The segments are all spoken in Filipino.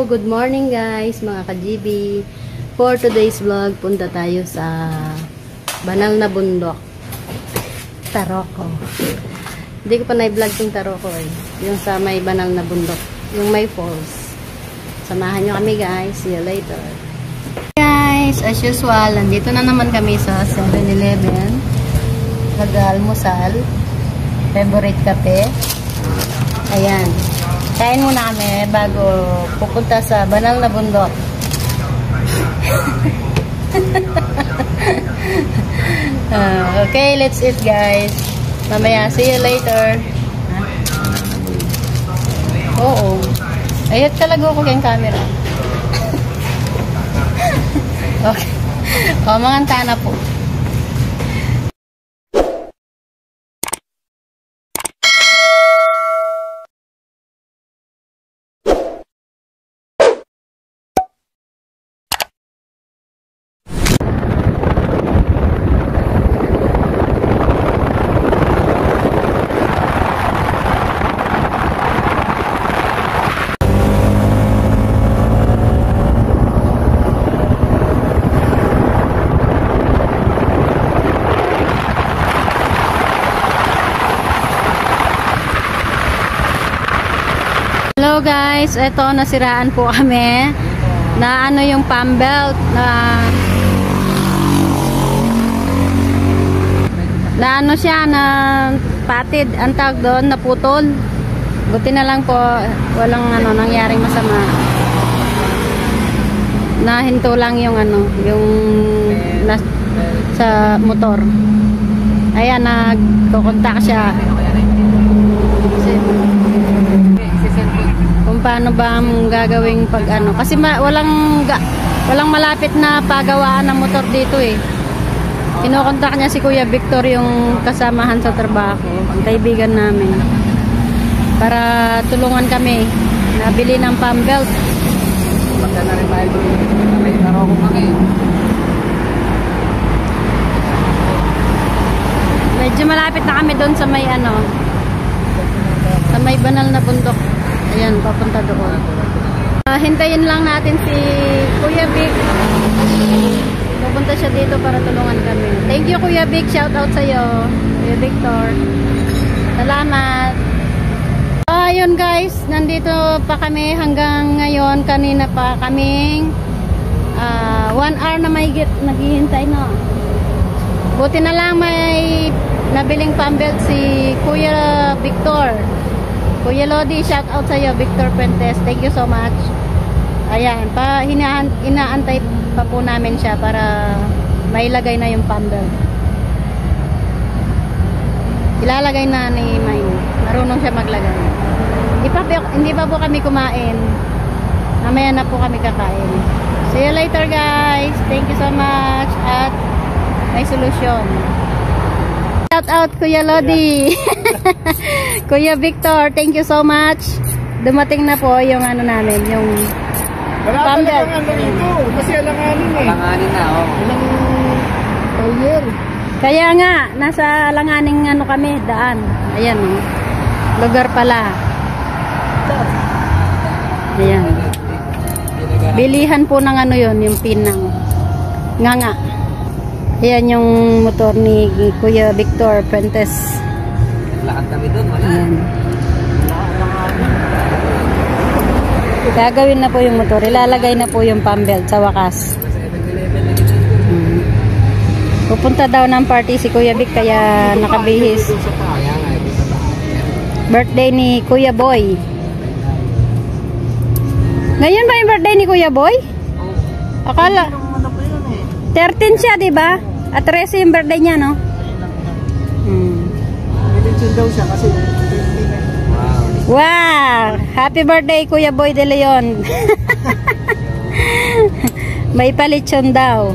Good morning guys, mga ka-GB. For today's vlog, punta tayo sa banal na bundok, Taroko. Hindi ko pa na-vlog yung Taroko eh. Yung sa may banal na bundok, yung may falls. Samahan nyo kami guys. See you later. Guys, as usual, nandito na naman kami sa 7-Eleven. Nag-almusal. Favorite kape. Ayan. Kain muna kami bago pupunta sa banal na bundok. Okay, let's eat guys. Mamaya, see you later. Oo. Ayot talaga ako kayong camera. Okay. O, mga antana po. Hello guys, eto nasiraan po kami na ano yung palm belt na ano siya na patid ang tawag doon, naputol. Buti na lang po walang ano nangyaring masama. Nahinto lang yung ano, yung sa motor. Ayan, nagko-contact siya. Kung paano ba ang gagawing pag ano kasi walang malapit na pagawaan ng motor dito eh. Kinokontak niya si Kuya Victor, yung kasamahan sa trabaho, ang kaibigan namin, para tulungan kami nabili ng palm belt. Basta na rin tayo may Taroko kami. Medyo malapit na kami doon sa may ano, sa may banal na bundok. Ayan, papunta doon. Hintayin lang natin si Kuya Vic. Pupunta siya dito para tulungan kami. Thank you Kuya Vic, shout out sa'yo, Kuya Victor. Salamat. Ayun guys, nandito pa kami hanggang ngayon. Kanina pa kaming 1 hour na may naghihintay no. Buti na lang may nabiling palm belt si Kuya Victor. Kuya Lodi, shout out sa iyo, Victor Fuentes. Thank you so much. Ayan, inaantay pa po namin siya para mailagay na yung palm belt. Ilalagay na ni Mine. Marunong siya maglagay. Hindi pa po kami kumain. Mamaya na po kami kakain. See you later guys. Thank you so much. At may solusyon. Shout out Kuya Lodi. Kuya Victor, thank you so much. Dumating na po yung ano namin, yung palm belt. Kasi alanganin eh. Alanganin na, oh. Ilang Kaya nga, nasa alanganing ano kami, daan. Ayan, oh. Lugar pala. Ayan. Bilihan po ng ano yun, yung pinang. Nga. Ayan yung motor ni Kuya Victor Fuentes. lakad kami doon, wala. Ayan. Gagawin na po yung motor. Ilalagay na po yung palm belt sa wakas. Pupunta daw ng party si Kuya Vic kaya nakabihis. Birthday ni Kuya Boy. Ngayon ba yung birthday ni Kuya Boy? Akala 13 siya, di ba? At 13 yung birthday niya, no? Daw siya kasi wow! Happy birthday, Kuya Boy De Leon. May palitsyon daw.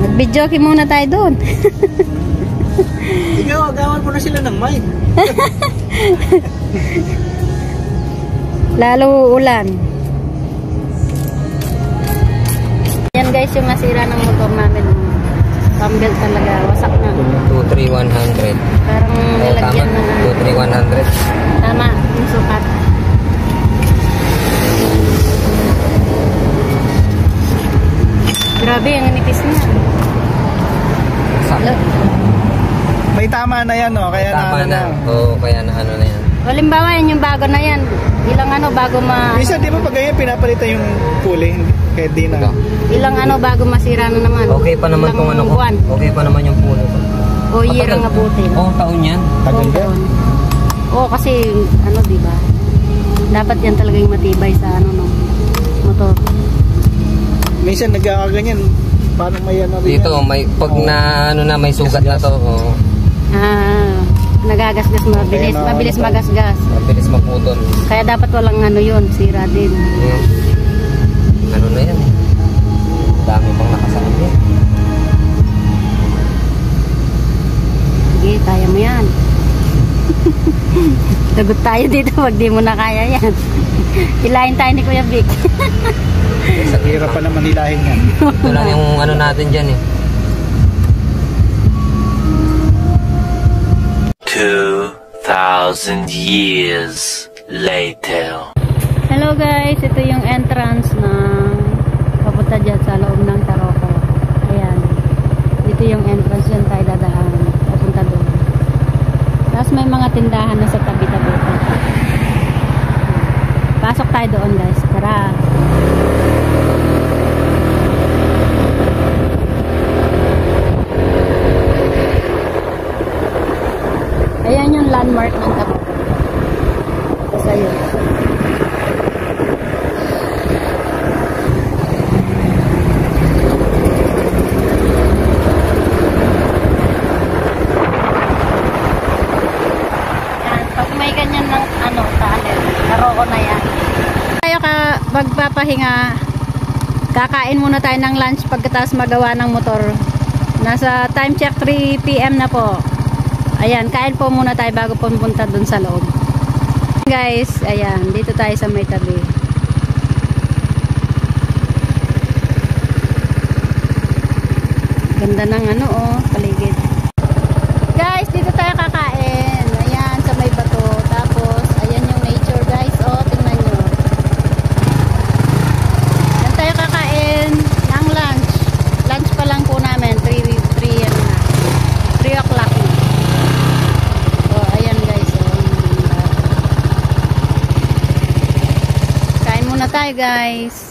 Mag-videoke muna tayo doon. Ikaw, agawan mo na sila ng mic. Lalo ulan. Yan guys, yung masira ng motor namin. Palm belt talaga, wasak na. 23100. Parang nilagyan na. 23100. Tama, yung sukat. Grabe, ang nipis na. Sakto. May tama na yan, no? Kaya Tama na. Oo, kaya na ano na yan. Halimbawa, yan yung bago na yan. Ilang ano bago Minsan, di ba pag ganyan, pinapalitan yung kulay? Kaya di na. ilang ano bago masira na naman. Okay pa naman Ilang kung ano ko. buwan. Okay pa naman yung puno ko. O year ang abutin. Oo, taon yan. Tagal Oo, yan. taon. Oo, kasi ano, di ba? Dapat yan talaga yung matibay sa ano no motor. Minsan, nagkakaganyan. Paano may ano rin Dito, yan? may, pag na, ano na, may sugat na to. Oo. Nagagasgas mabilis, Kaya na- mabilis magasgas. Mabilis maputol. Kaya dapat walang ano yun, sira din. Ano na yan eh. Dami pang nakasakit yan. Sige, kaya mo yan. Tagot tayo dito, wag di mo na kaya yan. Hilahin tayo ni Kuya Vic. Sa hirap pa naman hilahin yan. Ito lang yung ano natin dyan eh. 2,000 years later. Hello guys, ito yung entrance ng papunta dyan sa loob ng Taroko. Ayan. Dito yung entrance dyan tayo dadaan. Papunta doon. Tapos may mga tindahan na sa tabi-tabi. Pasok tayo doon guys. Tara. Ayan yung landmark ng Taroko. Tapos ayun. Taroko na yan. Tayo magpapahinga. Kakain muna tayo ng lunch pagkatapos magawa ng motor. Nasa time check 3 PM na po. Ayan, kain po muna tayo bago pumunta dun sa loob. Guys, ayan, dito tayo sa may tabi. Ganda ng ano oh, paligid. Guys, dito tayo kakain. Ayan, sa may bato. Tapos, ayan yung nature guys. Oh, tingnan nyo. Yan tayo kakain ng lunch. Lunch pa lang po namin. 3 o'clock na. So, ayan guys. Oh, kain muna tayo guys.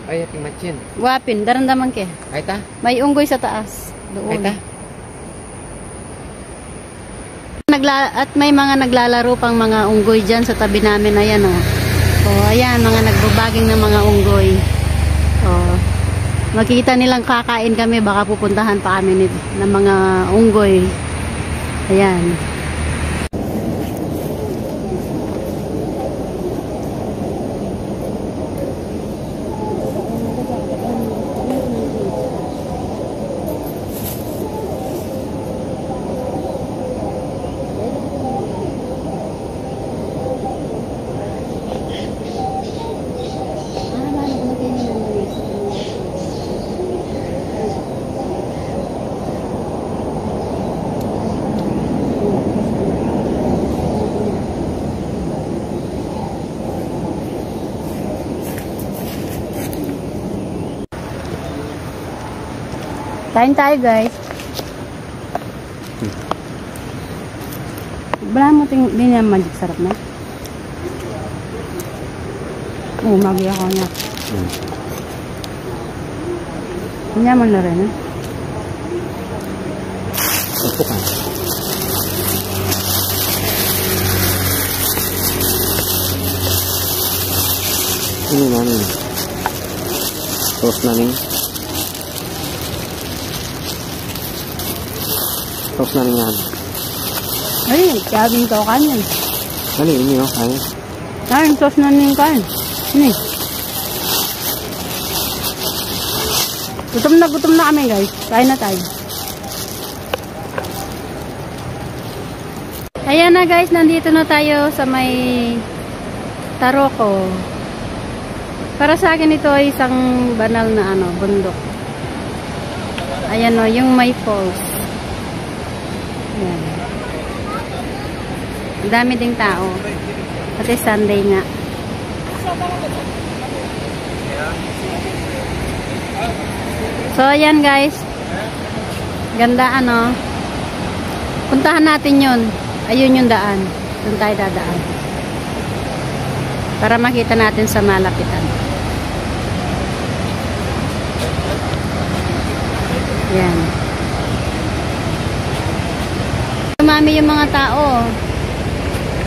Ay, ating matchin. Wapin, daramdaman ke. Ay ta? May unggoy sa taas. Doon. Ay ta? At may mga naglalaro pang mga unggoy dyan sa tabi namin. Ayan o. Ayan, mga nagbabaging ng mga unggoy. Makikita nilang kakain kami. Baka pupuntahan pa kami ng mga unggoy. Ayan. Kain tayo guys. Wala mo din yung magic sarap na. Magi ako niya. Nyaman na rin eh. Ito ka. Ini namin. Toast namin. Toast namin yan. Ay, sabing to kanin. Dali, ini oh. Kaya. Kain, sauce na ning kain. Ini. Gutom na kami guys. Kain na tayo. Ayan na guys, nandito na tayo sa may Taroko. Para sa akin ito ay isang banal na ano, bundok. Ayan o, yung may falls. Ayan. Ang dami ding tao. Kasi Sunday nga. So, ayan guys. Ganda ano. Puntahan natin yun. Ayun yung daan. Doon tayo dadaan. Para makita natin sa malapitan. Yan. Dumami yung mga tao.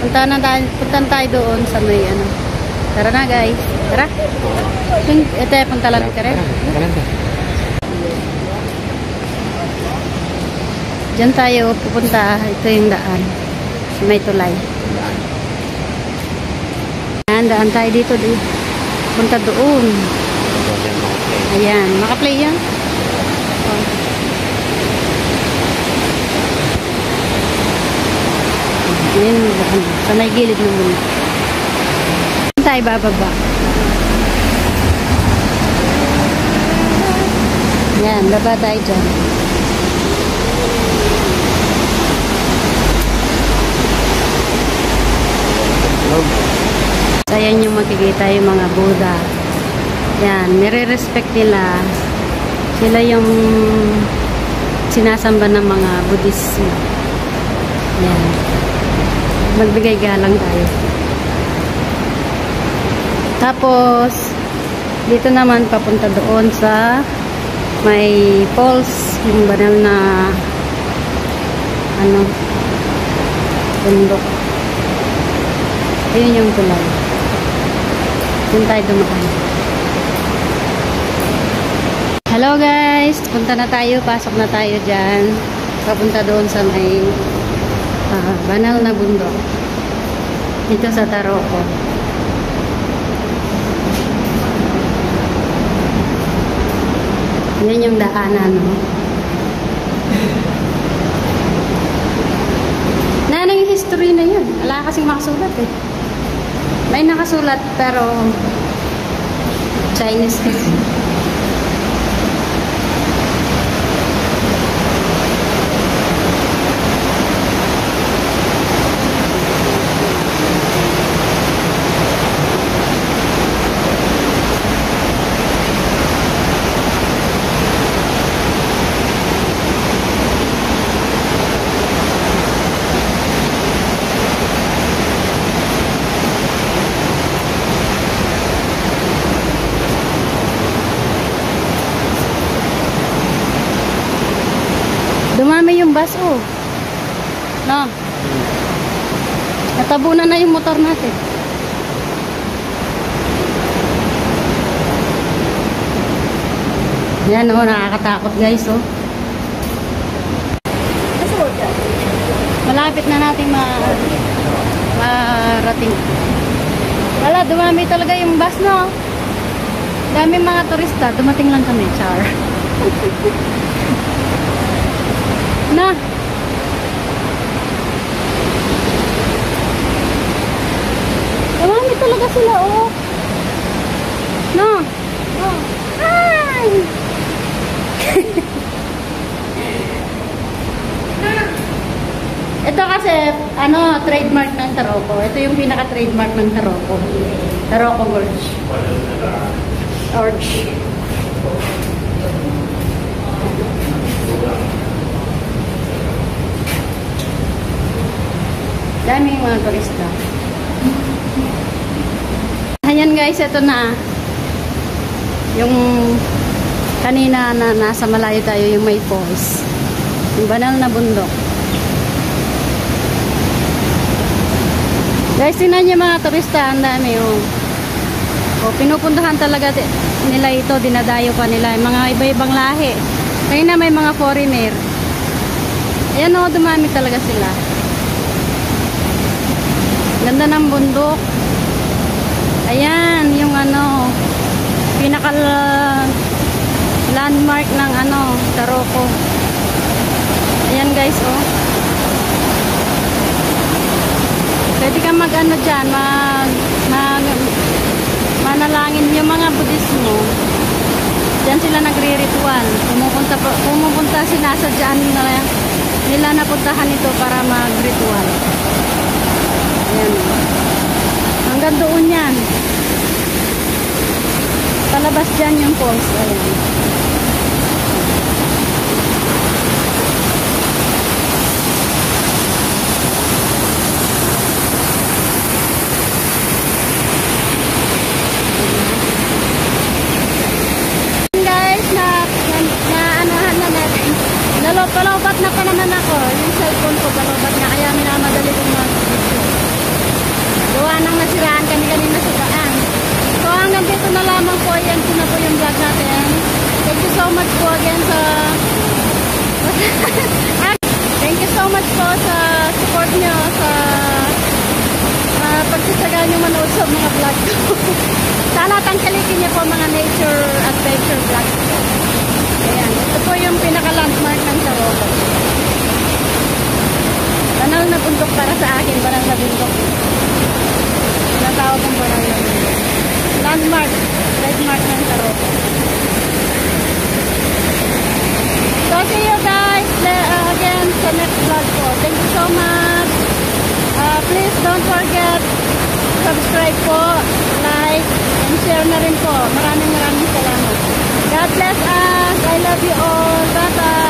Puntahan tayo doon sa may ano. Tara na guys. Tara. Ito yung punta lang. Tara. Diyan tayo pupunta. Ito yung daan. May tulay. Ayan, daan tayo dito. Punta doon. Ayan. Makaplay yan. Oh. Ayan. Sa may gilid ng mundo. Ayan tayo bababa. Ayan. Baba tayo dyan. So, ayan yung makikita yung mga Buddha. Yan, nire-respect nila. Sila yung sinasamba ng mga Buddhismo. Yan. Magbigay galang tayo. Tapos, dito naman papunta doon sa may falls, yung banal na ano, bundok. Ayun yung tulay. Doon tayo dumaan. Hello guys! Punta na tayo. Pasok na tayo dyan. Papunta doon sa may banal na bundok. Dito sa Taroko. Yan yung daanan, no? Nanang yung history na yun. Wala kasing makasulat eh. May nakasulat pero Chinese kasi. Dumami yung bus, oh. No. Natabunan na yung motor natin. Yan, oh. Nakakatakot, guys, oh. Malapit na natin marating. Wala, dumami talaga yung bus, no. Daming mga turista. Dumating lang kami, char. Na. Marami talaga sila, oh. No. Oh. Ay! Ito kasi, ano, trademark ng Taroko. Ito yung pinaka-trademark ng Taroko. Taroko Gorge. Gorge. Daming mga turista. Ayan guys, ito na. Yung kanina na nasa malayo tayo, yung may falls. Yung banal na bundok. Guys, tingnan niyo mga turista, ang dami oh. O, pinupuntahan talaga nila ito, dinadayo pa nila. Yung mga iba-ibang lahi. Kanina may mga foreigner. Ayan oh, dumami talaga sila. Ganda ng bundok. Ayan, yung ano, pinaka landmark ng ano, Taroko. Ayan guys, oh. Pwede kang mag-ano dyan, manalangin yung mga Budismo. Diyan sila nagre-ritual. Pumupunta sinasadyaan nila napuntahan ito para mag-ritual. Ayan. Hanggang doon yan. Palabas dyan yung falls. Ayan. balobat na pa naman ako. Yung cellphone ko, balobat na. Kaya minamadali kong mag-video. Gawa nang nasiraan kanina sa daan. So hanggang dito na lamang po. Ayan ko na po yung vlog natin. Thank you so much po again sa... Thank you so much po sa support nyo, sa pagsasagaan nyo manood sa mga vlog ko. Sana tangkalikin niyo po mga nature adventure vlog ko. Ayan, ito po yung pinaka-landmark ng Saroco. Banal na bundok para sa akin, banal na bundok. Tinatawag kong banal na bundok. Landmark, landmark ng Saroco. So see you guys again sa next vlog ko. Thank you so much. Please don't forget subscribe po, like, and share na rin po. Maraming salamat. God bless us. I love you all. Bye-bye.